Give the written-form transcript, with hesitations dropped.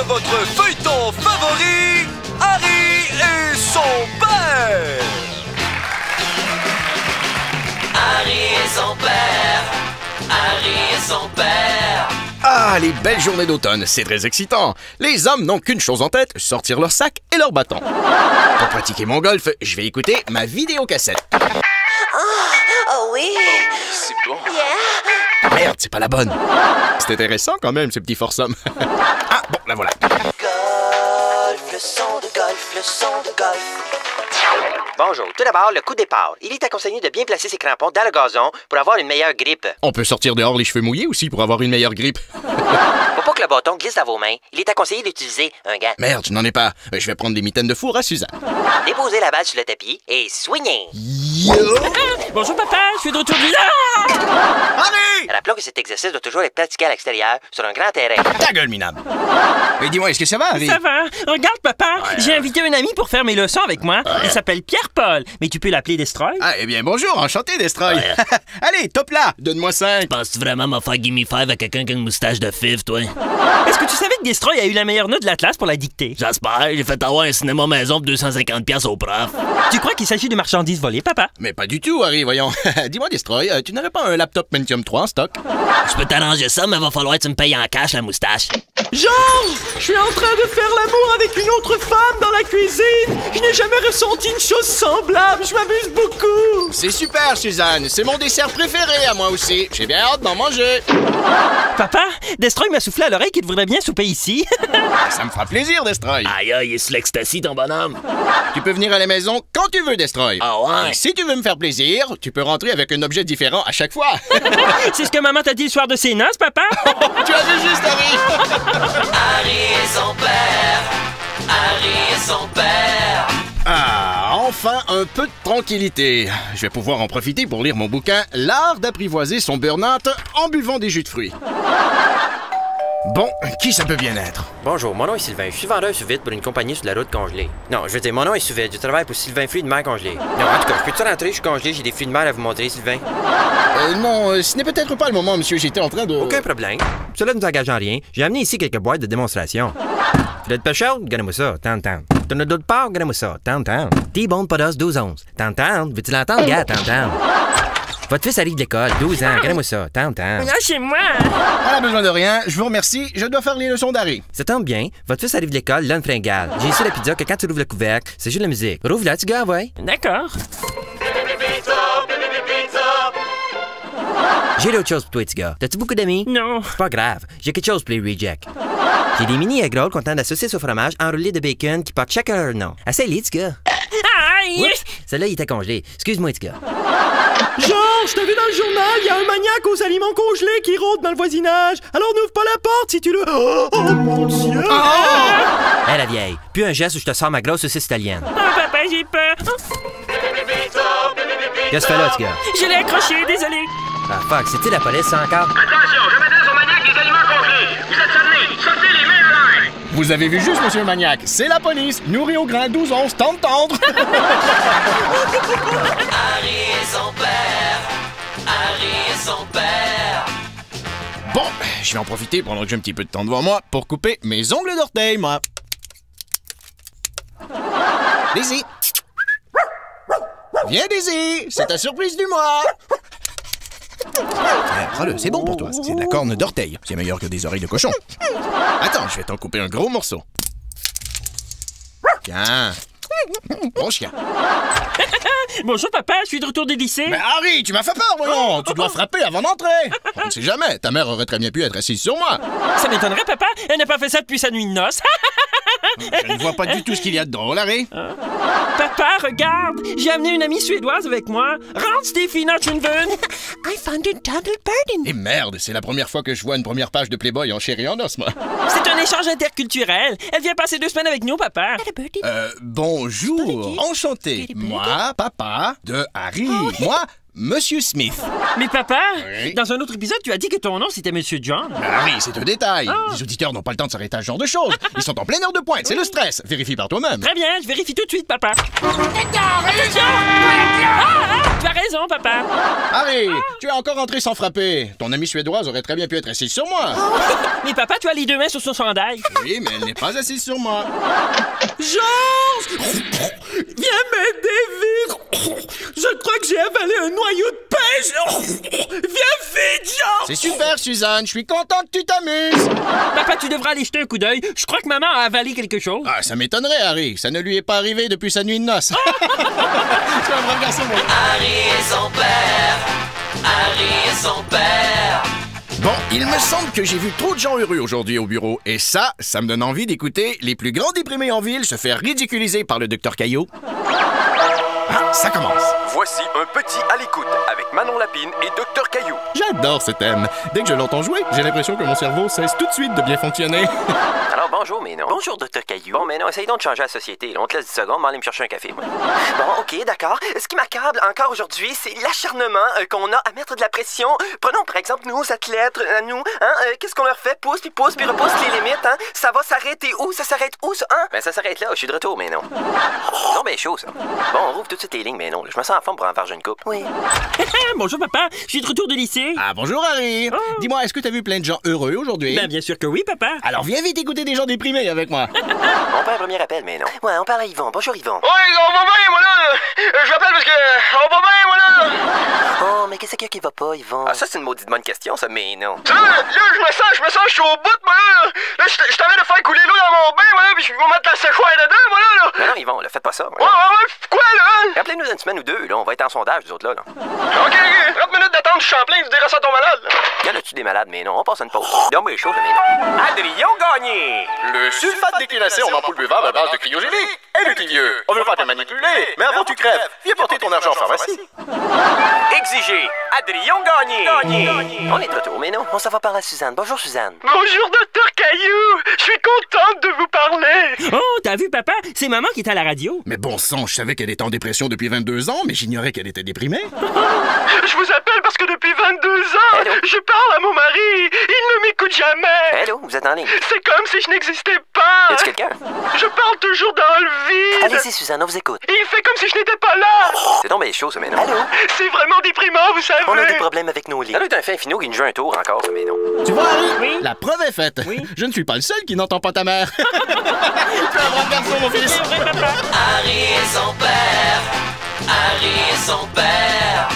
votre feuilleton favori, Harry et son père. Harry et son père. Harry et son père. Ah, les belles journées d'automne, c'est très excitant. Les hommes n'ont qu'une chose en tête, sortir leur sac et leur bâton. Pour pratiquer mon golf, je vais écouter ma vidéocassette. Oh oui. C'est bon. Yeah. Merde, c'est pas la bonne. C'est intéressant quand même, ce petit foursome. Ah, bon, la voilà. Golf, le son de golf, le son de golf. Bonjour. Tout d'abord, le coup de départ. Il est à conseiller de bien placer ses crampons dans le gazon pour avoir une meilleure grippe. On peut sortir dehors les cheveux mouillés aussi pour avoir une meilleure grippe. Pour pas que le bâton glisse dans vos mains, il est à conseiller d'utiliser un gant. Merde, je n'en ai pas. Je vais prendre des mitaines de four à Suzanne. Déposez la balle sur le tapis et swingez. Bonjour papa, je suis de retour du... Harry! Rappelons que cet exercice doit toujours être pratiqué à l'extérieur, sur un grand terrain. Ta gueule, minable. Mais dis-moi, est-ce que ça va, Harry? Ça va. Regarde papa, j'ai invité un ami pour faire mes leçons avec moi. Il s'appelle Pierre-Paul, mais tu peux l'appeler Destroy. Ah, eh bien, bonjour, enchanté, Destroy. Allez, top là, donne-moi 5. Penses-tu vraiment m'en faire gimme 5 à quelqu'un qui a une moustache de fif, toi? Est-ce que tu savais que Destroy a eu la meilleure note de la classe pour la dictée? J'espère. J'ai fait avoir un cinéma maison pour 250$ au prof. Tu crois qu'il s'agit de marchandises volées, papa? Mais pas du tout, Harry, voyons. Dis-moi, Destroy, tu n'aurais pas un laptop Pentium 3 en stock? Je peux t'arranger ça, mais va falloir que tu me payes en cash la moustache. Georges! Je suis en train de faire l'amour avec une autre femme dans la cuisine! Je n'ai jamais ressenti une chose semblable, je m'amuse beaucoup! C'est super, Suzanne, c'est mon dessert préféré à moi aussi. J'ai bien hâte d'en manger. Papa, Destroy m'a soufflé à l'oreille qu'il voudrait bien souper ici. Ça me fera plaisir, Destroy. Aïe, aïe, il est sous l'ecstasy, ton bonhomme. Tu peux venir à la maison quand tu veux, Destroy. Ah ouais? Et si tu veux me faire plaisir, tu peux rentrer avec un objet différent à chaque fois. C'est ce que maman t'a dit le soir de ses noces, papa? Tu as vu juste, Harry. Harry et son père. Harry et son père. Ah, enfin un peu de tranquillité. Je vais pouvoir en profiter pour lire mon bouquin « L'art d'apprivoiser son burn-out en buvant des jus de fruits ». Bon, qui ça peut bien être? Bonjour, mon nom est Sylvain. Je suis vendeur sous vide pour une compagnie sur la route congelée. Non, je veux dire, mon nom est sous vide. Je travaille pour Sylvain Fruits de mer congelés. Non, en tout cas, je peux-tu rentrer? Je suis congelé, j'ai des fruits de mer à vous montrer, Sylvain. Non, ce n'est peut-être pas le moment, monsieur. J'étais en train de... Aucun problème. Cela ne nous engage en rien. J'ai amené ici quelques boîtes de démonstration. Tu l'as de pêche chaude? Gardez-moi ça. Tant. T'en as d'autres parts? Gardez-moi ça. Tant. T-bone podos 12 onces. Tant. Veux-tu l'entendre? Gars, tant. Votre fils arrive de l'école, 12 ans. Gardez-moi ça. Tant. Lâchez-moi! Pas besoin de rien. Je vous remercie. Je dois faire les leçons d'Harry. Ça tombe bien. Votre fils arrive de l'école, là, une fringale. J'ai ici la pizza que quand tu rouvres le couvercle, c'est juste la musique. Rouvre-la, tu gars, ouais. D'accord. J'ai d'autres choses pour toi, petit gars. T'as-tu beaucoup d'amis? Non. C'est pas grave. J'ai quelque chose pour les rejects. J'ai des mini egg rolls contenant de la saucisse au fromage enroulée de bacon qui portent chacun leur nom. Essaye-les, petit gars. Aïe! Oups! Celle-là, il était congelé. Excuse-moi, petit gars. Georges, t'as vu dans le journal, il y a un maniaque aux aliments congelés qui rôde dans le voisinage. Alors n'ouvre pas la porte si tu le... Oh mon Dieu! Hé, la vieille. Puis un geste où je te sors ma grosse saucisse italienne. Oh, papa, j'ai peur. Qu'est-ce que tu fais là, petit gars? Je l'ai accroché, désolé. Ah, fuck, c'est-tu la police, ça, encore? Attention, je m'adresse au maniaque des aliments congelés. Vous êtes cerné. Sortez les mains en l'air. Vous avez vu juste, monsieur le maniaque. C'est la police. Nourri au grain 12 onces, tente tendre. Harry et son père. Harry et son père. Bon, je vais en profiter pendant que j'ai un petit peu de temps devant moi pour couper mes ongles d'orteil, moi. Daisy. Viens, Daisy. C'est ta surprise du mois. Prends-le, c'est bon pour toi. C'est de la corne d'orteil. C'est meilleur que des oreilles de cochon. Attends, je vais t'en couper un gros morceau. Tiens. Bon chien. Bonjour papa, je suis de retour du lycée. Mais Harry, tu m'as fait peur, voyons. Tu dois frapper avant d'entrer. On ne sait jamais. Ta mère aurait très bien pu être assise sur moi. Ça m'étonnerait papa, elle n'a pas fait ça depuis sa nuit de noces. Je ne vois pas du tout ce qu'il y a de drôle, Harry. Papa, regarde, j'ai amené une amie suédoise avec moi. Rentre Stéphine Schunven. I found a tunnel burden. Et merde, c'est la première fois que je vois une première page de Playboy en chair et en os, moi. C'est un échange interculturel. Elle vient passer 2 semaines avec nous, papa. Bonjour, enchanté. Moi, papa de Harry. Moi, Monsieur Smith. Mais papa, Oui? dans un autre épisode, tu as dit que ton nom c'était Monsieur John. Ah oui, c'est un détail. Les auditeurs n'ont pas le temps de s'arrêter à ce genre de choses. Ils sont en pleine heure de pointe, c'est le stress. Vérifie par toi-même. Très bien, je vérifie tout de suite, papa. Attention! Tu as raison, papa. Harry, tu es encore entré sans frapper. Ton amie suédoise aurait très bien pu être assise sur moi. Mais papa, tu as les deux mains sur son chandail. Oui, mais elle n'est pas assise sur moi. Georges! Viens m'aider vite! Je crois que j'ai avalé un noyau de pêche! Viens vite, Georges! C'est super, Suzanne. Je suis content que tu t'amuses. Papa, tu devras aller jeter un coup d'œil. Je crois que maman a avalé quelque chose. Ah, ça m'étonnerait, Harry. Ça ne lui est pas arrivé depuis sa nuit de noces. Tu es un brave garçon, moi. Harry et son père. Harry et son père. Bon, il me semble que j'ai vu trop de gens heureux aujourd'hui au bureau. Et ça me donne envie d'écouter les plus grands déprimés en ville se faire ridiculiser par le Dr Caillou. Ah, ça commence. Voici un petit à l'écoute avec Manon Lapine et Dr Caillou. J'adore ce thème. Dès que je l'entends jouer, j'ai l'impression que mon cerveau cesse tout de suite de bien fonctionner. Alors, bonjour, mais non. Bonjour, Dr. Caillou. Bon, mais non, essaye donc de changer la société. Là. On te laisse 10 secondes, m'en aller me chercher un café, moi. Bon, ok, d'accord. Ce qui m'accable encore aujourd'hui, c'est l'acharnement qu'on a à mettre de la pression. Prenons, par exemple, nos athlètes, nous, hein, qu'est-ce qu'on leur fait? Pousse, puis repousse les limites, hein? Ça va s'arrêter où? Ça s'arrête où, ça, hein? Ben, ça s'arrête là, je suis de retour, mais non. Non, ben, chaud, ça. Bon, on rouvre tout de suite les lignes, mais non. Je me sens en forme pour en faire une coupe. Oui. Bonjour, papa. Je suis de retour de lycée. Ah, bonjour, Harry. Dis-moi, est-ce que t'as vu plein de gens heureux aujourd'hui? Ben, bien sûr que oui, papa. Alors, viens vite écouter des gens déprimés avec moi. On fait un premier appel, mais non. Ouais, on parle à Yvon. Bonjour, Yvon. Oui, on va bien, moi là. Je l'appelle parce que on va bien, moi là. Oh, mais qu'est-ce qui va pas, Yvon? Ah, ça, c'est une maudite bonne question, ça, mais non. Ça, là, je me sens, je suis au bout, moi là. Là, je t'avais de faire couler l'eau dans mon bain, moi là, puis je vais mettre la séchoire dedans, moi là. Non, non, Yvon, là, faites pas ça. Ouais, quoi, là? Rappelez-nous dans une semaine ou deux, là, on va être en sondage, nous autres, là. Ok, 30 minutes d'attente, je suis en plein, je dirais ça à ton malade, là. Y en a-tu des malades, mais non, on passe à une pause. Donne-moi les choses, mais non. Adrien Gagné. Le sulfate déclinassé en ampoule buvable à base de cryogénique. Et le vieux. On veut pas te manipuler, mais avant tu crèves, viens porter ton argent en pharmacie. Exigé. Adrien Gagné. On est de retour, mais non. On s'en va parler à Suzanne. Bonjour, Suzanne. Bonjour, Dr Caillou. Je suis contente de vous parler. Oh, t'as vu, papa? C'est maman qui est à la radio. Mais bon sang, je savais qu'elle était en dépression depuis 22 ans, mais j'ignorais qu'elle était déprimée. Je vous appelle parce que depuis 22 ans, Hello. je parle à mon mari. Il ne m'écoute jamais. Hello, vous êtes en ligne. C'est comme si je n'existais pas. Est-ce quelqu'un? Je parle toujours dans le vide. Allez-y, Suzanne, on vous écoute. Et il fait comme si je n'étais pas là. C'est donc bien chaud, ça, mais non. Allô? C'est vraiment déprimant, vous savez. On a des problèmes avec nos lits. Ça doit être un fin finot qui nous joue un tour encore, ça, mais non. Tu vois, Harry? Oui? La preuve est faite. Oui? Je ne suis pas le seul qui n'entend pas ta mère. Tu es un brave garçon, mon fils. Harry et son père. Harry et son père.